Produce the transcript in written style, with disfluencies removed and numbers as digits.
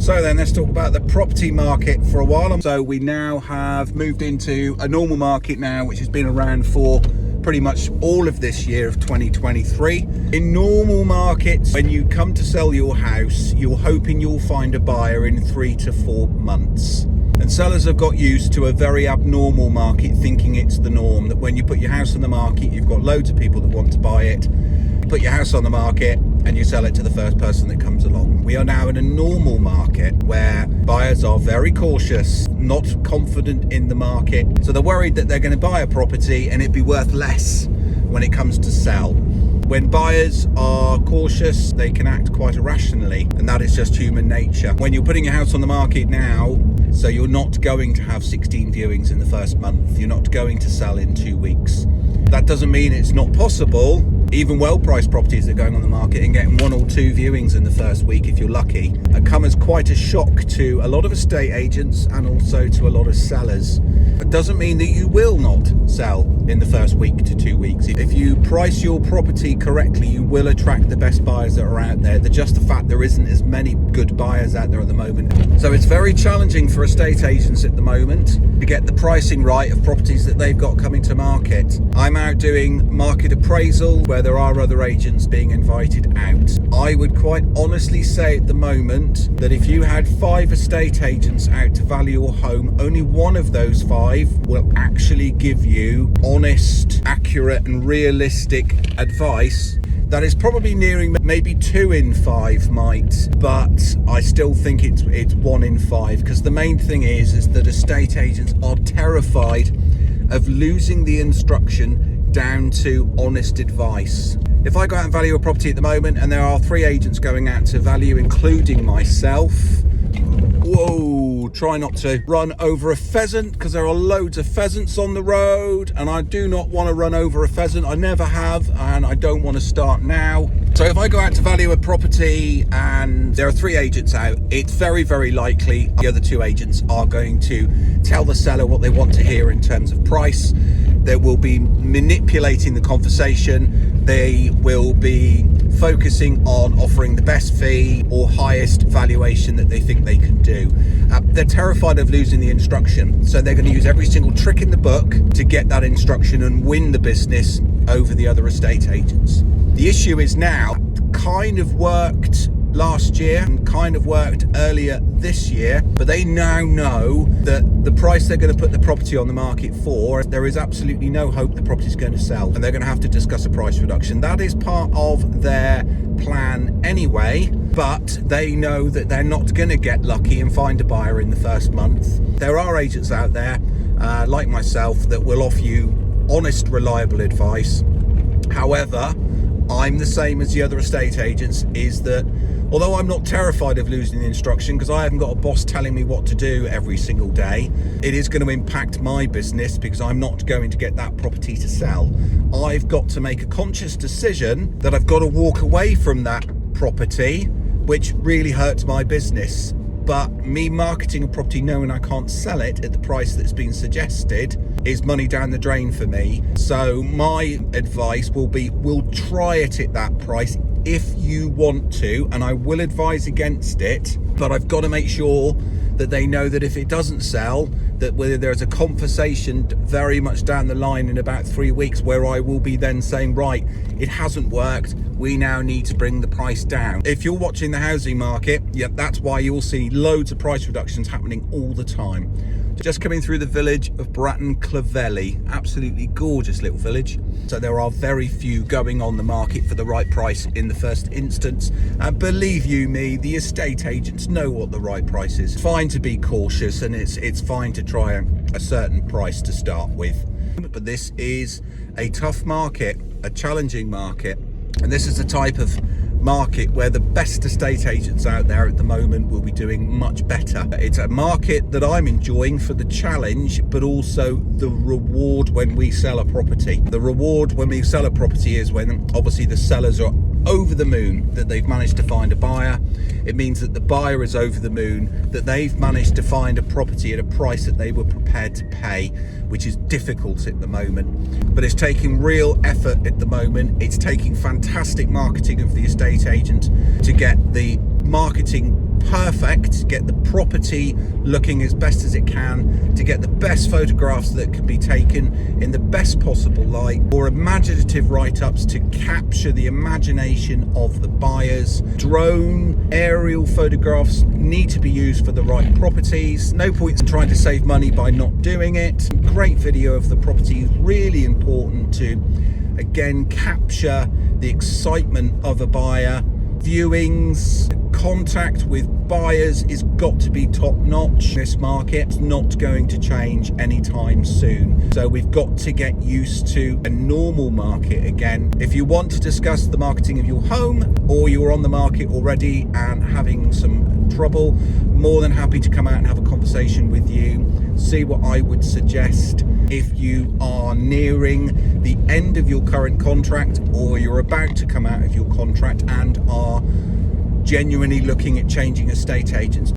So then let's talk about the property market for a while. So we now have moved into a normal market now, which has been around for pretty much all of this year of 2023. In normal markets, when you come to sell your house, you're hoping you'll find a buyer in 3 to 4 months. And sellers have got used to a very abnormal market, thinking it's the norm, that when you put your house on the market, you've got loads of people that want to buy it. You put your house on the market and you sell it to the first person that comes along. We are now in a normal market where buyers are very cautious, not confident in the market. So they're worried that they're going to buy a property and it'd be worth less when it comes to sell. When buyers are cautious, they can act quite irrationally, and that is just human nature. When you're putting your house on the market now, so you're not going to have 16 viewings in the first month, you're not going to sell in 2 weeks. That doesn't mean it's not possible. Even well-priced properties that are going on the market and getting 1 or 2 viewings in the first week, if you're lucky, come as quite a shock to a lot of estate agents and also to a lot of sellers. It doesn't mean that you will not sell in the first week to 2 weeks. If you price your property correctly, you will attract the best buyers that are out there. Just the fact there isn't as many good buyers out there at the moment. So it's very challenging for estate agents at the moment to get the pricing right of properties that they've got coming to market. I'm out doing market appraisal where there are other agents being invited out. I would quite honestly say at the moment that if you had 5 estate agents out to value your home, only one of those 5 will actually give you honest, accurate and realistic advice. That is probably nearing maybe 2 in 5 might, but I still think it's 1 in 5, because the main thing is that estate agents are terrified of losing the instruction down to honest advice. If I go out and value a property at the moment and there are 3 agents going out to value, including myself, whoa, try not to run over a pheasant, because there are loads of pheasants on the road and I do not want to run over a pheasant. I never have, and I don't want to start now. So if I go out to value a property and there are 3 agents out, it's very, very likely the other 2 agents are going to tell the seller what they want to hear in terms of price. They will be manipulating the conversation. They will be focusing on offering the best fee or highest valuation that they think they can do. They're terrified of losing the instruction, so they're going to use every single trick in the book to get that instruction and win the business over the other estate agents. The issue is now, kind of worked last year and kind of worked earlier this year, but they now know that the price they're going to put the property on the market for, there is absolutely no hope the property is going to sell, and they're going to have to discuss a price reduction. That is part of their plan anyway, but they know that they're not going to get lucky and find a buyer in the first month. There are agents out there like myself that will offer you honest, reliable advice. However, I'm the same as the other estate agents, is that although I'm not terrified of losing the instruction, because I haven't got a boss telling me what to do every single day, it is going to impact my business because I'm not going to get that property to sell. I've got to make a conscious decision that I've got to walk away from that property, which really hurts my business. But me marketing a property knowing I can't sell it at the price that's been suggested is money down the drain for me. So my advice will be, we'll try it at that price if you want to, and I will advise against it, but I've got to make sure that they know that if it doesn't sell, that whether there's a conversation very much down the line in about 3 weeks where I will be then saying, right, it hasn't worked, we now need to bring the price down. If you're watching the housing market, yeah, that's why you'll see loads of price reductions happening all the time. Just coming through the village of Bratton Clovelly, absolutely gorgeous little village. So there are very few going on the market for the right price in the first instance. And believe you me, the estate agents know what the right price is. It's fine to be cautious, and it's fine to try a certain price to start with. But this is a tough market, a challenging market. And this is the type of market where the best estate agents out there at the moment will be doing much better. It's a market that I'm enjoying for the challenge, but also the reward when we sell a property. The reward when we sell a property is when obviously the sellers are over the moon that they've managed to find a buyer. It means that the buyer is over the moon that they've managed to find a property at a price that they were prepared to pay, which is difficult at the moment. But it's taking real effort at the moment. It's taking fantastic marketing of the estate agent to get the marketing perfect, get the property looking as best as it can, to get the best photographs that can be taken in the best possible light, or imaginative write-ups to capture the imagination of the buyers. Drone aerial photographs need to be used for the right properties. No point in trying to save money by not doing it. Great video of the property is really important to, again, capture the excitement of a buyer. Viewings, contact with buyers is got to be top notch. This market's not going to change anytime soon, so we've got to get used to a normal market again. If you want to discuss the marketing of your home, or you're on the market already and having some trouble, more than happy to come out and have a conversation with you, see what I would suggest. If you are nearing the end of your current contract, or you're about to come out of your contract and are genuinely looking at changing estate agents,